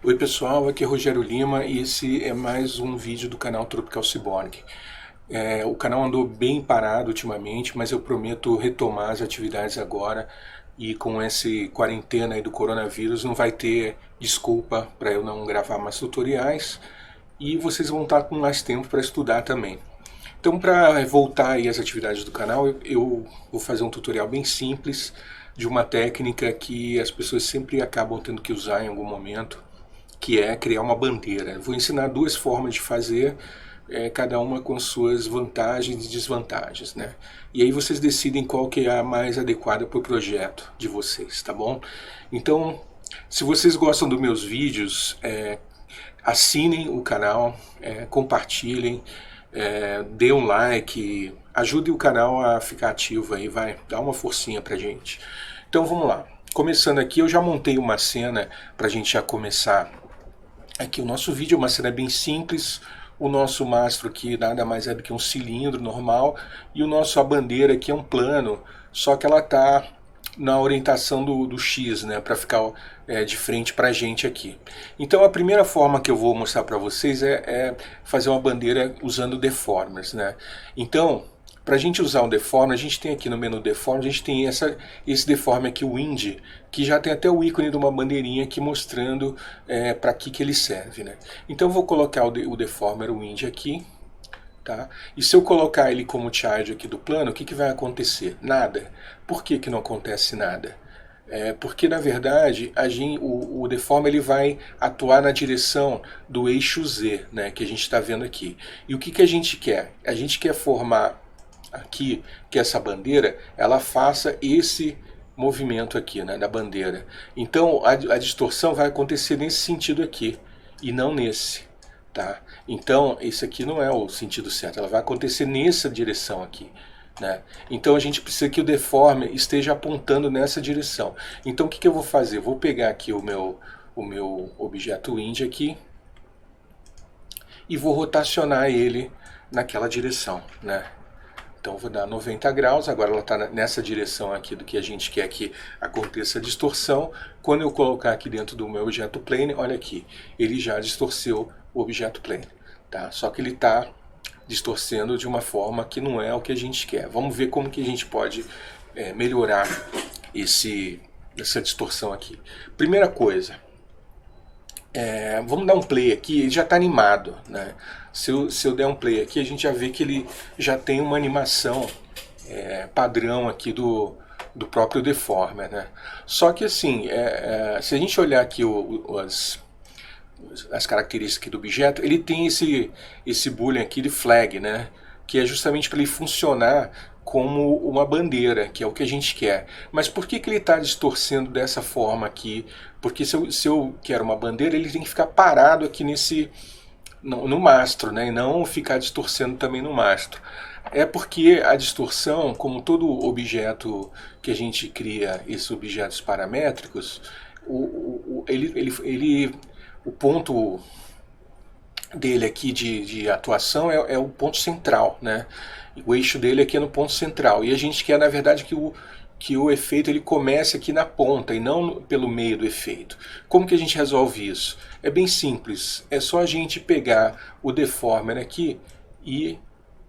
Oi pessoal, aqui é Rogério Lima e esse é mais um vídeo do canal Tropical Cyborg. O canal andou bem parado ultimamente, mas eu prometo retomar as atividades agora e com esse quarentena aí do coronavírus não vai ter desculpa para eu não gravar mais tutoriais e vocês vão estar com mais tempo para estudar também. Então, para voltar aí às atividades do canal, eu vou fazer um tutorial bem simples de uma técnica que as pessoas sempre acabam tendo que usar em algum momento, que é criar uma bandeira. Vou ensinar duas formas de fazer, cada uma com suas vantagens e desvantagens, né? E aí vocês decidem qual que é a mais adequada para o projeto de vocês, tá bom? Então, se vocês gostam dos meus vídeos, assinem o canal, compartilhem, dê um like, ajude o canal a ficar ativo aí, vai, dá uma forcinha pra gente. Então vamos lá. Começando aqui, eu já montei uma cena pra gente já começar aqui o nosso vídeo. É uma cena bem simples. O nosso mastro aqui nada mais é do que um cilindro normal e a bandeira aqui é um plano, só que ela tá na orientação do X, né, para ficar de frente para a gente aqui. Então a primeira forma que eu vou mostrar para vocês é fazer uma bandeira usando deformers, né? Então, para a gente usar o deformer, a gente tem aqui no menu deformer, a gente tem esse deformer aqui, o Wind, que já tem até o ícone de uma bandeirinha aqui mostrando para que ele serve, né? Então eu vou colocar o deformer Wind aqui. Tá? E se eu colocar ele como charge aqui do plano, o que vai acontecer? Nada. Por que não acontece nada? Porque na verdade o deformer ele vai atuar na direção do eixo Z, né, que a gente está vendo aqui. E o que a gente quer? A gente quer formar aqui que essa bandeira ela faça esse movimento aqui, né, da bandeira. Então a distorção vai acontecer nesse sentido aqui e não nesse. Tá? Então, esse aqui não é o sentido certo, ela vai acontecer nessa direção aqui. Né? Então a gente precisa que o deformer esteja apontando nessa direção. Então o que eu vou fazer? Vou pegar aqui o meu objeto Wind aqui e vou rotacionar ele naquela direção. Né? Então vou dar 90 graus, agora ela está nessa direção aqui do que a gente quer que aconteça a distorção. Quando eu colocar aqui dentro do meu objeto plane, olha aqui, ele já distorceu o objeto plane. Tá? Só que ele está distorcendo de uma forma que não é o que a gente quer. Vamos ver como que a gente pode melhorar essa distorção aqui. Primeira coisa, vamos dar um play aqui, ele já está animado, né? Se eu der um play aqui, a gente já vê que ele já tem uma animação padrão aqui do próprio deformer, né? Só que assim, se a gente olhar aqui as características aqui do objeto, ele tem esse boolean aqui de flag, né? Que é justamente para ele funcionar como uma bandeira, que é o que a gente quer. Mas por que ele está distorcendo dessa forma aqui? Porque se eu quero uma bandeira, ele tem que ficar parado aqui no mastro, né? E não ficar distorcendo também no mastro. É porque a distorção, como todo objeto que a gente cria, esses objetos paramétricos, o ponto dele aqui de atuação é o ponto central, né? O eixo dele aqui é no ponto central. E a gente quer, na verdade, que o efeito ele comece aqui na ponta e não pelo meio do efeito. Como que a gente resolve isso? É bem simples. É só a gente pegar o deformer aqui e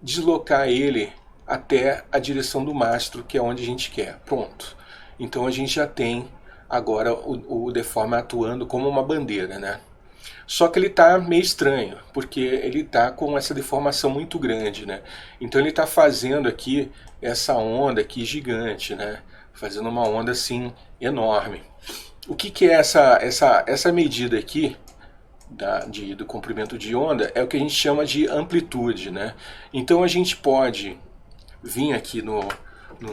deslocar ele até a direção do mastro, que é onde a gente quer. Pronto. Então a gente já tem agora o deformer atuando como uma bandeira, né? Só que ele está meio estranho, porque ele está com essa deformação muito grande, né? Então ele está fazendo aqui essa onda aqui gigante, né? Fazendo uma onda assim enorme. O que é essa medida aqui do comprimento de onda? É o que a gente chama de amplitude, né? Então a gente pode vir aqui no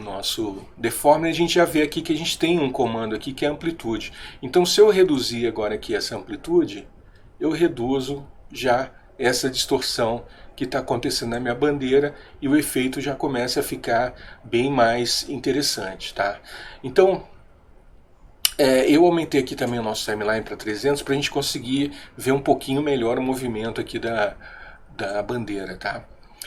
nosso deformer, a gente já vê aqui que a gente tem um comando aqui que é amplitude. Então se eu reduzir agora aqui essa amplitude, eu reduzo já essa distorção que está acontecendo na minha bandeira e o efeito já começa a ficar bem mais interessante, tá? Então, eu aumentei aqui também o nosso timeline para 300 para a gente conseguir ver um pouquinho melhor o movimento aqui da bandeira, tá?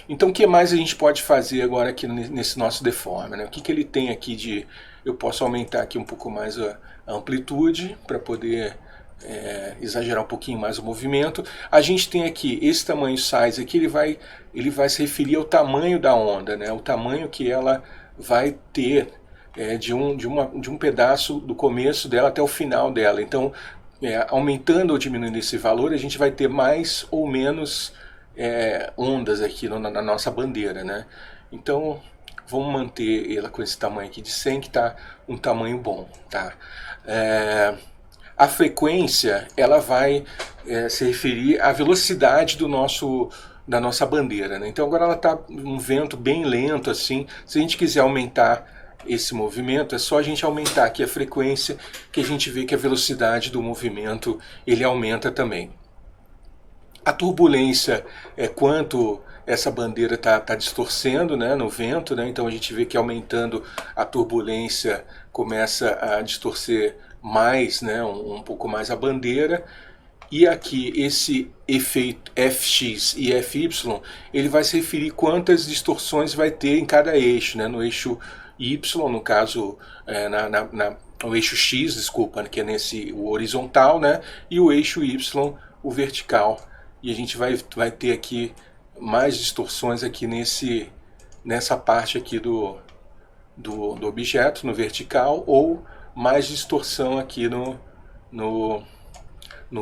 Então o que mais a gente pode fazer agora aqui nesse nosso deformer, né? O que ele tem aqui de... Eu posso aumentar aqui um pouco mais a amplitude para poder exagerar um pouquinho mais o movimento. A gente tem aqui esse tamanho size aqui, ele vai se referir ao tamanho da onda, né? O tamanho que ela vai ter de um pedaço do começo dela até o final dela. Então, aumentando ou diminuindo esse valor, a gente vai ter mais ou menos ondas aqui na nossa bandeira, né? Então, vamos manter ela com esse tamanho aqui de 100, que está um tamanho bom, tá? A frequência, ela vai se referir à velocidade da nossa bandeira, né? Então agora ela está um vento bem lento assim. Se a gente quiser aumentar esse movimento, é só a gente aumentar aqui a frequência, que a gente vê que a velocidade do movimento ele aumenta também. A turbulência é quanto essa bandeira está distorcendo, né, no vento, né? Então a gente vê que aumentando a turbulência começa a distorcer mais, né, um pouco mais a bandeira. E aqui esse efeito Fx e Fy, ele vai se referir quantas distorções vai ter em cada eixo, né? No eixo Y, no caso, o eixo X, desculpa, que é o horizontal, né? E o eixo Y, o vertical. E a gente vai ter aqui mais distorções aqui nessa parte aqui do objeto, no vertical, ou mais distorção aqui no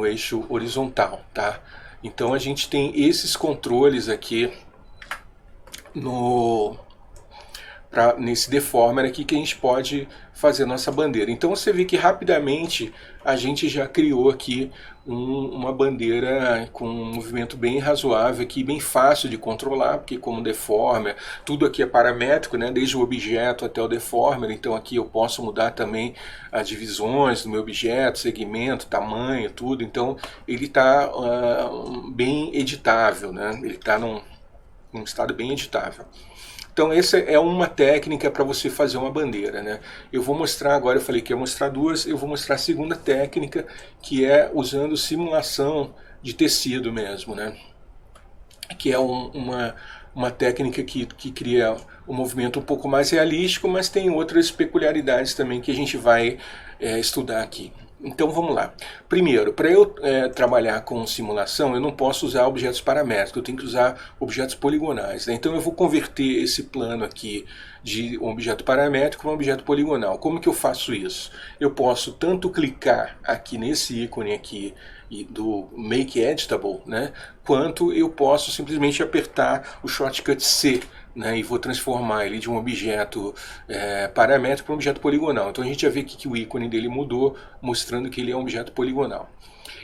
eixo horizontal, tá? Então a gente tem esses controles aqui nesse deformer aqui, que a gente pode fazer nossa bandeira. Então você vê que rapidamente a gente já criou aqui uma bandeira com um movimento bem razoável aqui, bem fácil de controlar, porque como deformer, tudo aqui é paramétrico, né, desde o objeto até o deformer. Então aqui eu posso mudar também as divisões do meu objeto, segmento, tamanho, tudo. Então ele está bem editável, né? Ele está num estado bem editável. Então essa é uma técnica para você fazer uma bandeira, né? Eu vou mostrar agora, eu falei que ia mostrar duas, eu vou mostrar a segunda técnica, que é usando simulação de tecido mesmo, né? Que é uma técnica que cria um movimento um pouco mais realístico, mas tem outras peculiaridades também que a gente vai estudar aqui. Então vamos lá. Primeiro, para eu trabalhar com simulação, eu não posso usar objetos paramétricos, eu tenho que usar objetos poligonais, né? Então eu vou converter esse plano aqui de um objeto paramétrico para um objeto poligonal. Como que eu faço isso? Eu posso tanto clicar aqui nesse ícone aqui do Make Editable, né? Quanto eu posso simplesmente apertar o shortcut C, né, e vou transformar ele de um objeto paramétrico para um objeto poligonal. Então a gente já vê aqui que o ícone dele mudou, mostrando que ele é um objeto poligonal.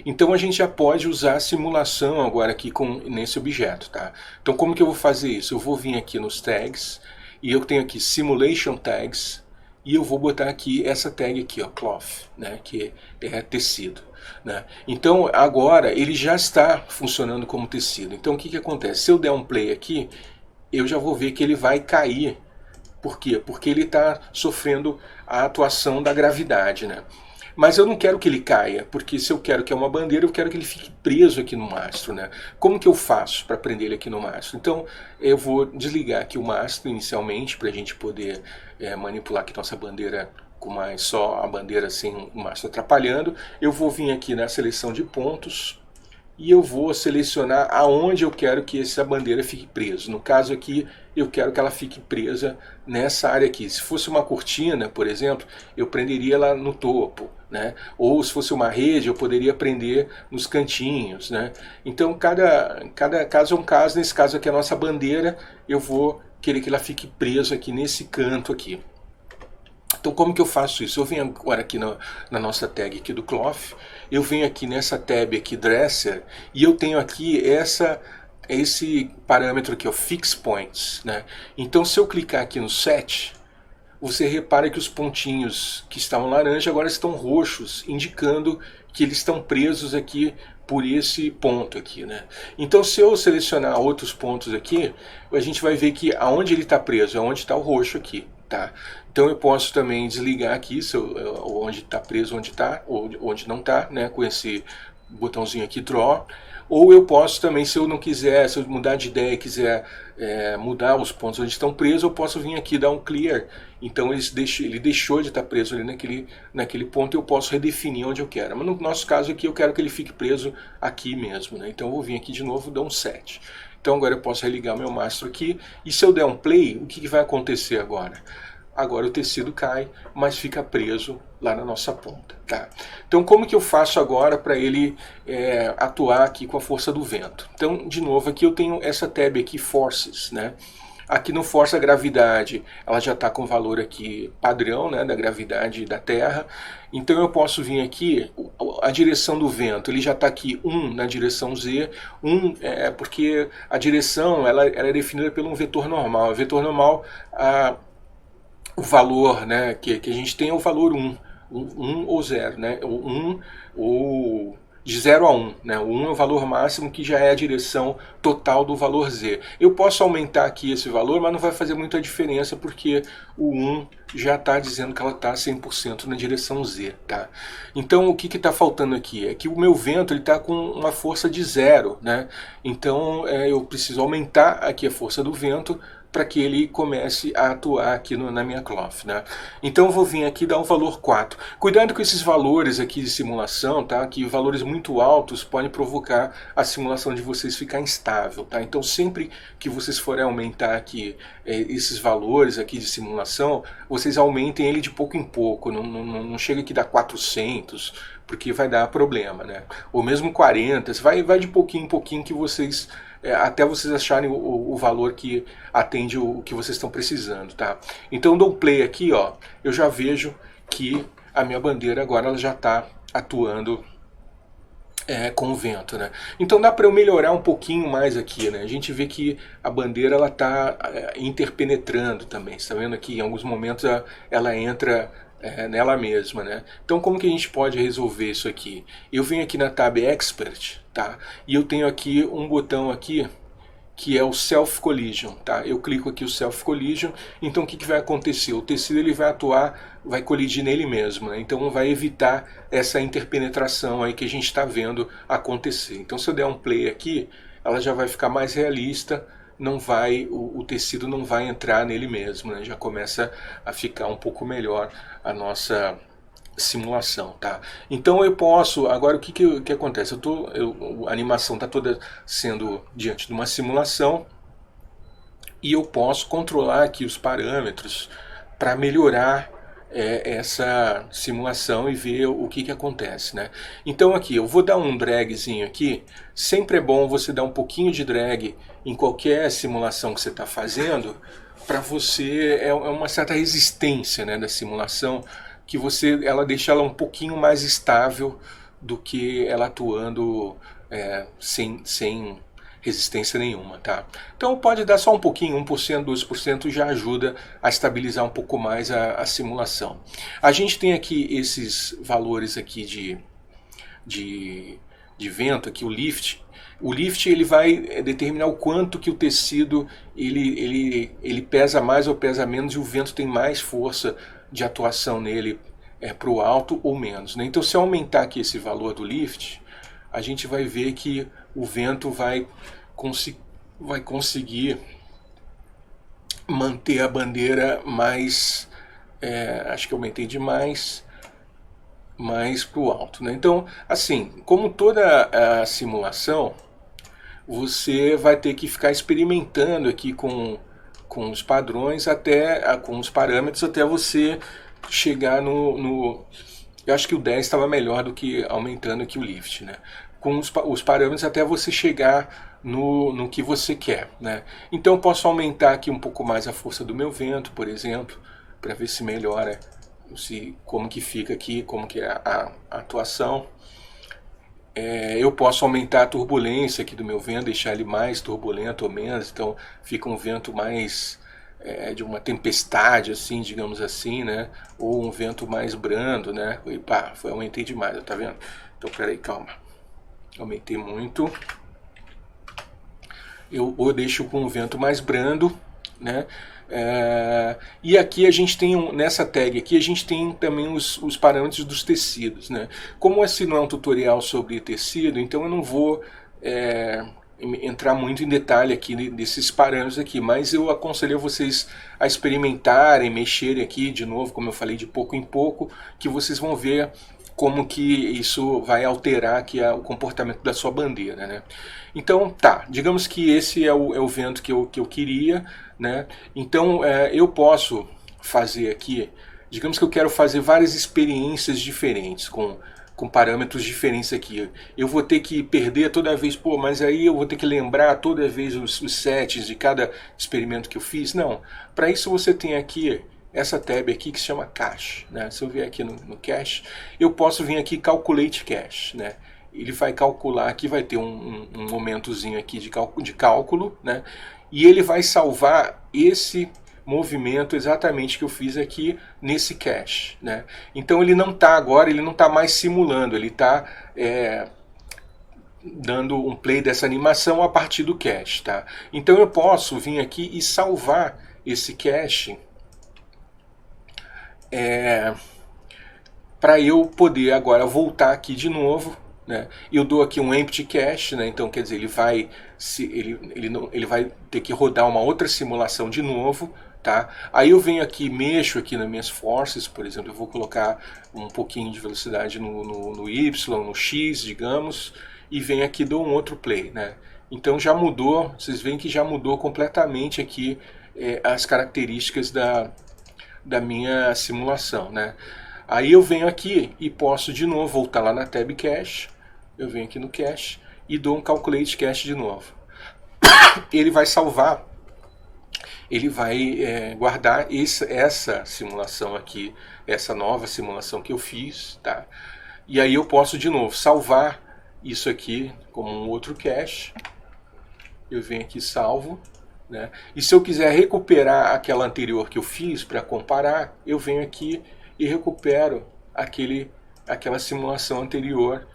Então a gente já pode usar a simulação agora aqui nesse objeto, tá? Então como que eu vou fazer isso? Eu vou vir aqui nos tags, e eu tenho aqui Simulation Tags, e eu vou botar aqui essa tag aqui, ó, cloth, né, que é tecido, né? Então agora ele já está funcionando como tecido. Então o que acontece? Se eu der um play aqui, eu já vou ver que ele vai cair. Por quê? Porque ele está sofrendo a atuação da gravidade, né? Mas eu não quero que ele caia, porque se eu quero que é uma bandeira, eu quero que ele fique preso aqui no mastro, né? Como que eu faço para prender ele aqui no mastro? Então eu vou desligar aqui o mastro inicialmente, para a gente poder manipular aqui nossa bandeira com mais só a bandeira sem o mastro atrapalhando. Eu vou vir aqui na seleção de pontos, e eu vou selecionar aonde eu quero que essa bandeira fique presa. No caso aqui, eu quero que ela fique presa nessa área aqui. Se fosse uma cortina, por exemplo, eu prenderia ela no topo, né? Ou se fosse uma rede, eu poderia prender nos cantinhos, né? Então cada caso é um caso. Nesse caso aqui, a nossa bandeira, eu vou querer que ela fique presa aqui nesse canto aqui. Então como que eu faço isso? Eu venho agora aqui na nossa tag aqui do cloth, eu venho aqui nessa tab aqui dresser, e eu tenho aqui esse parâmetro aqui, ó, fix points, né? Então se eu clicar aqui no set, você repara que os pontinhos que estavam laranja agora estão roxos, indicando que eles estão presos aqui por esse ponto aqui, né? Então se eu selecionar outros pontos aqui, a gente vai ver que aonde ele está preso, é onde está o roxo aqui, tá? Então eu posso também desligar aqui onde está preso, onde está, ou onde não está, né? Com esse botãozinho aqui Draw, ou eu posso também, se eu não quiser, se eu mudar de ideia e quiser mudar os pontos onde estão presos, eu posso vir aqui dar um Clear. Então ele deixou de estar preso ali naquele ponto e eu posso redefinir onde eu quero. Mas no nosso caso aqui eu quero que ele fique preso aqui mesmo, né? Então eu vou vir aqui de novo e dar um Set. Então agora eu posso religar meu mastro aqui, e se eu der um Play, o que vai acontecer agora? Agora o tecido cai, mas fica preso lá na nossa ponta. Tá? Então como que eu faço agora para ele atuar aqui com a força do vento? Então, de novo, aqui eu tenho essa tab aqui, Forces, né? Aqui no Força a Gravidade, ela já está com o valor aqui padrão, né, da gravidade da Terra. Então eu posso vir aqui, a direção do vento, ele já está aqui 1 na direção Z, porque a direção ela é definida por um vetor normal. O vetor normal, o valor, né, que a gente tem é o valor 1 ou 0, né, ou de 0 a 1, né? O 1 é o valor máximo, que já é a direção total do valor Z. Eu posso aumentar aqui esse valor, mas não vai fazer muita diferença, porque o 1 já está dizendo que ela está 100% na direção Z. Tá? Então o que está faltando aqui? É que o meu vento está com uma força de 0. Né? Então eu preciso aumentar aqui a força do vento, para que ele comece a atuar aqui na minha cloth, né? Então eu vou vir aqui e dar um valor 4. Cuidado com esses valores aqui de simulação, tá? Que valores muito altos podem provocar a simulação de vocês ficar instável, tá? Então sempre que vocês forem aumentar aqui esses valores aqui de simulação, vocês aumentem ele de pouco em pouco, não chega aqui a dar 400, porque vai dar problema, né? Ou mesmo 40, vai de pouquinho em pouquinho que vocês... até vocês acharem o valor que atende o que vocês estão precisando, tá? Então eu dou um play aqui, ó, eu já vejo que a minha bandeira agora ela já está atuando com o vento, né? Então dá para eu melhorar um pouquinho mais aqui, né? A gente vê que a bandeira ela está interpenetrando também. Você está vendo aqui, em alguns momentos ela entra nela mesma, né? Então como que a gente pode resolver isso aqui? Eu venho aqui na tab Expert, tá? E eu tenho aqui um botão aqui que é o Self Collision, tá? Eu clico aqui o Self Collision, então o que vai acontecer? O tecido ele vai atuar, vai colidir nele mesmo, né? Então vai evitar essa interpenetração aí que a gente está vendo acontecer. Então se eu der um play aqui, ela já vai ficar mais realista, não vai, o tecido não vai entrar nele mesmo, né? Já começa a ficar um pouco melhor a nossa simulação, tá? Então eu posso, agora o que acontece? A animação está toda sendo diante de uma simulação e eu posso controlar aqui os parâmetros para melhorar essa simulação e ver o que acontece, né? Então aqui eu vou dar um dragzinho aqui. Sempre é bom você dar um pouquinho de drag em qualquer simulação que você está fazendo, para você uma certa resistência, né, da simulação, que ela deixa ela um pouquinho mais estável do que ela atuando sem resistência nenhuma, tá? Então pode dar só um pouquinho, 1%, 2% já ajuda a estabilizar um pouco mais a simulação. A gente tem aqui esses valores aqui de vento, aqui o lift. O lift ele vai determinar o quanto que o tecido ele pesa mais ou pesa menos, e o vento tem mais força de atuação nele para o alto ou menos, né? Então se eu aumentar aqui esse valor do lift, a gente vai ver que o vento vai conseguir manter a bandeira mais, acho que aumentei demais, mais para o alto, né? Então, assim, como toda a simulação, você vai ter que ficar experimentando aqui com os padrões, com os parâmetros, até você chegar eu acho que o 10 estava melhor do que aumentando aqui o lift, né? Com os parâmetros até você chegar no que você quer, né? Então eu posso aumentar aqui um pouco mais a força do meu vento, por exemplo, para ver se melhora, como que fica aqui, como que é a atuação. Eu posso aumentar a turbulência aqui do meu vento, deixar ele mais turbulento ou menos, então fica um vento mais de uma tempestade, assim, digamos assim, né? Ou um vento mais brando, né? E pá, aumentei demais, tá vendo? Então peraí, calma. Aumentei muito. Eu deixo com um vento mais brando, né? E aqui a gente tem, nessa tag aqui, a gente tem também os parâmetros dos tecidos, né? Como esse não é um tutorial sobre tecido, então eu não vou entrar muito em detalhe aqui desses parâmetros aqui, mas eu aconselho vocês a experimentarem, mexerem aqui de novo, como eu falei, de pouco em pouco, que vocês vão ver como que isso vai alterar aqui o comportamento da sua bandeira, né? Então, tá, digamos que esse é o vento que eu queria, né? Então, eu posso fazer aqui, digamos que eu quero fazer várias experiências diferentes, com parâmetros diferentes aqui. Eu vou ter que perder toda vez, pô, mas aí eu vou ter que lembrar toda vez os settings de cada experimento que eu fiz? Não. Para isso você tem aqui essa tab aqui que se chama Cache, né? Se eu vier aqui no Cache, eu posso vir aqui Calculate Cache, né? Ele vai calcular aqui, vai ter um momentozinho aqui de cálculo, né? E ele vai salvar esse movimento exatamente que eu fiz aqui nesse cache, né? Então ele não está agora, ele não está mais simulando, ele está dando um play dessa animação a partir do cache, tá? Então eu posso vir aqui e salvar esse cache para eu poder agora voltar aqui de novo, né? Eu dou aqui um empty cache, né? Então quer dizer, ele vai ter que rodar uma outra simulação de novo, tá? Aí eu venho aqui, mexo aqui nas minhas forces, por exemplo, eu vou colocar um pouquinho de velocidade no Y, no X, digamos, e venho aqui, dou um outro play, né? Então já mudou, vocês veem que já mudou completamente aqui as características da minha simulação, né? Aí eu venho aqui e posso de novo voltar lá na tab Cache, eu venho aqui no Cache e dou um Calculate Cache de novo. Ele vai salvar, ele vai guardar essa simulação aqui, essa nova simulação que eu fiz, tá? E aí eu posso de novo salvar isso aqui como um outro cache, eu venho aqui e salvo, né? E se eu quiser recuperar aquela anterior que eu fiz para comparar, eu venho aqui e recupero aquela simulação anterior.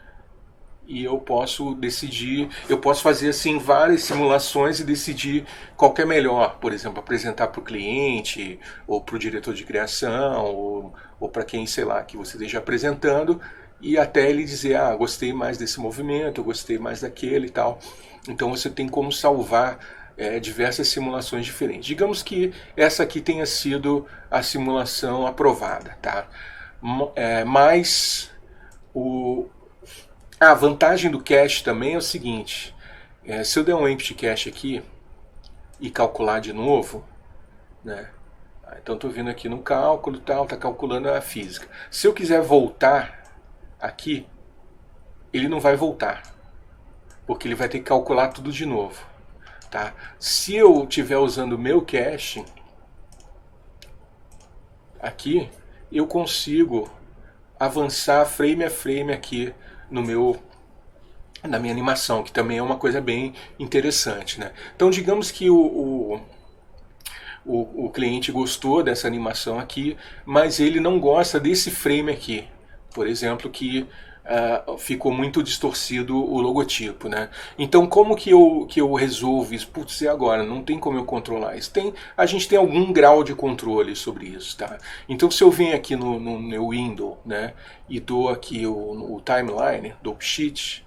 E eu posso decidir, eu posso fazer assim várias simulações e decidir qual que é melhor. Por exemplo, apresentar para o cliente, ou para o diretor de criação, ou para quem, sei lá, que você esteja apresentando, e até ele dizer, ah, gostei mais desse movimento, eu gostei mais daquele e tal. Então você tem como salvar diversas simulações diferentes. Digamos que essa aqui tenha sido a simulação aprovada, tá? Mas a vantagem do cache também é o seguinte, se eu der um empty cache aqui e calcular de novo, né? Então estou vindo aqui no cálculo e tal, está calculando a física. Se eu quiser voltar aqui, ele não vai voltar, porque ele vai ter que calcular tudo de novo, tá? Se eu estiver usando o meu cache aqui, eu consigo avançar frame a frame aqui na minha animação, que também é uma coisa bem interessante, né? Então digamos que o cliente gostou dessa animação aqui, mas ele não gosta desse frame aqui, por exemplo, que ficou muito distorcido o logotipo, né? Então como que eu resolvo isso? Putz, e agora? Não tem como eu controlar isso. A gente tem algum grau de controle sobre isso, tá? Então se eu venho aqui no meu window, né, e dou aqui o timeline, dou sheet,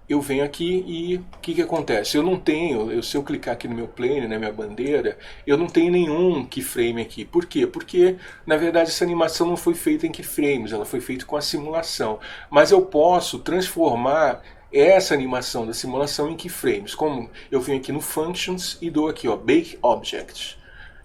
eu venho aqui e o que acontece? Eu não tenho, se eu clicar aqui no meu plane, na minha bandeira, eu não tenho nenhum keyframe aqui. Por quê? Porque, na verdade, essa animação não foi feita em keyframes, ela foi feita com a simulação. Mas eu posso transformar essa animação da simulação em keyframes. Como eu venho aqui no Functions e dou aqui, ó, Bake Object.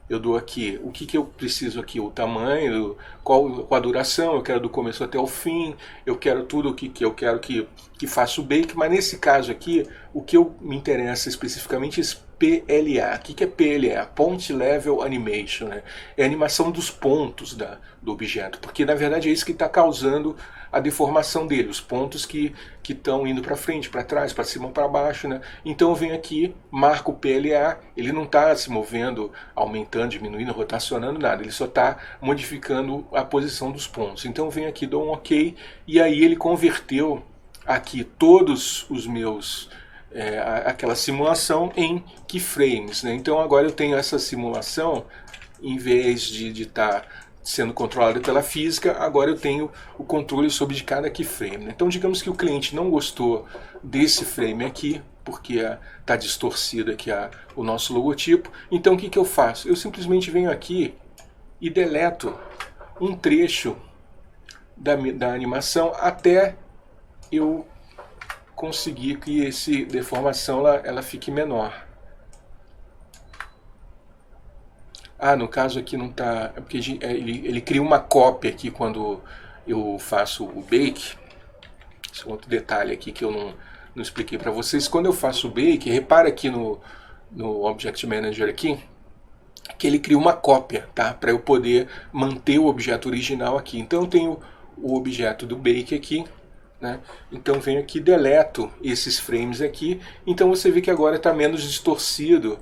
Eu dou aqui o que eu preciso aqui, o tamanho, qual a duração, eu quero do começo até o fim, eu quero tudo o que eu quero que faça o bake, mas nesse caso aqui, o que me interessa especificamente é PLA. O que é PLA? Point Level Animation, né? É a animação dos pontos do objeto, porque na verdade é isso que está causando a deformação dele, os pontos que estão indo para frente, para trás, para cima, para baixo, né? Então eu venho aqui, marco o PLA, ele não está se movendo, aumentando, diminuindo, rotacionando, nada, ele só está modificando a posição dos pontos. Então eu venho aqui, dou um OK, e aí ele converteu aqui todos os meus aquela simulação em keyframes, né? Então agora eu tenho essa simulação, em vez de estar sendo controlada pela física, agora eu tenho o controle sobre de cada keyframe, né? Então digamos que o cliente não gostou desse frame aqui, porque está distorcido aqui o nosso logotipo. Então o que eu faço? Eu simplesmente venho aqui e deleto um trecho da animação até eu conseguir que essa deformação ela fique menor. No caso aqui não está, é porque ele cria uma cópia aqui quando eu faço o bake. Esse é outro detalhe aqui que eu não expliquei para vocês. Quando eu faço o bake, repara aqui no Object Manager aqui, que ele cria uma cópia, tá? Para eu poder manter o objeto original aqui. Então eu tenho o objeto do bake aqui, né? Então venho aqui, deleto esses frames aqui. Então você vê que agora está menos distorcido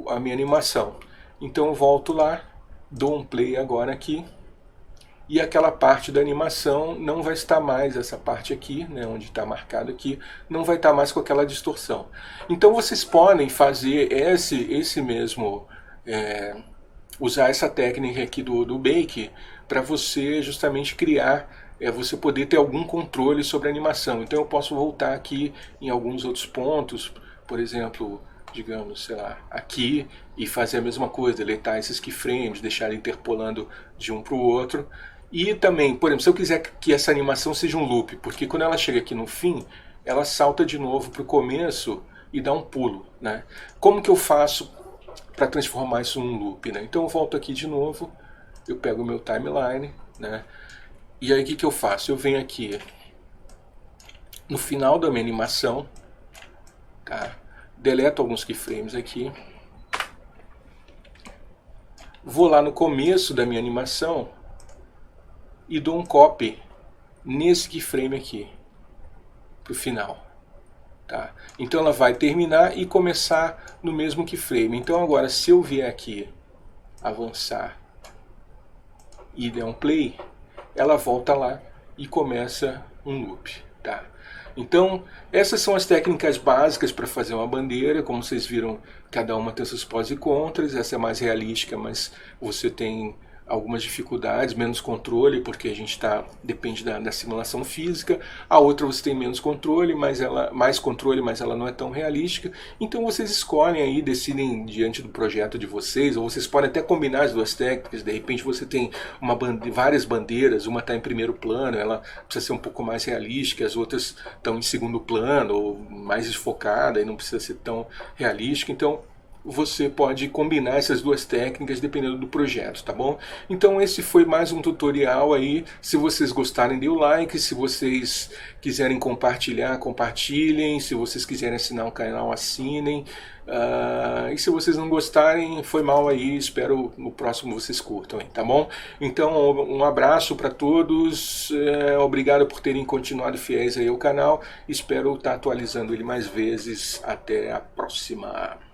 a minha animação. Então eu volto lá, dou um play agora aqui, e aquela parte da animação não vai estar mais, essa parte aqui, né, onde está marcado aqui, não vai estar mais com aquela distorção. Então vocês podem fazer esse mesmo, usar essa técnica aqui do Bake, para você justamente criar, você poder ter algum controle sobre a animação. Então eu posso voltar aqui em alguns outros pontos, por exemplo, digamos, sei lá, aqui, e fazer a mesma coisa, deletar esses keyframes, deixar ele interpolando de um para o outro. E também, por exemplo, se eu quiser que essa animação seja um loop, porque quando ela chega aqui no fim, ela salta de novo para o começo e dá um pulo, né? Como que eu faço para transformar isso num loop, né? Então eu volto aqui de novo, eu pego o meu timeline, né? E aí o que eu faço? Eu venho aqui no final da minha animação, tá? Deleto alguns keyframes aqui, vou lá no começo da minha animação e dou um copy nesse keyframe aqui, para o final. Tá? Então ela vai terminar e começar no mesmo keyframe. Então agora, se eu vier aqui, avançar e der um play, ela volta lá e começa um loop. Tá? Então, essas são as técnicas básicas para fazer uma bandeira. Como vocês viram, cada uma tem seus prós e contras. Essa é mais realística, mas você tem algumas dificuldades, menos controle, porque a gente depende da simulação física. A outra você tem menos controle, mais controle, mas ela não é tão realística. Então vocês escolhem aí, decidem diante do projeto de vocês, ou vocês podem até combinar as duas técnicas. De repente você tem várias bandeiras, uma está em primeiro plano, ela precisa ser um pouco mais realística, as outras estão em segundo plano, ou mais desfocada, e não precisa ser tão realística. Então você pode combinar essas duas técnicas dependendo do projeto, tá bom? Então esse foi mais um tutorial aí. Se vocês gostarem, dê o like. Se vocês quiserem compartilhar, compartilhem. Se vocês quiserem assinar o canal, assinem. E se vocês não gostarem, foi mal aí. Espero no próximo vocês curtam, tá bom? Então um abraço para todos. Obrigado por terem continuado fiéis aí ao canal. Espero estar atualizando ele mais vezes. Até a próxima.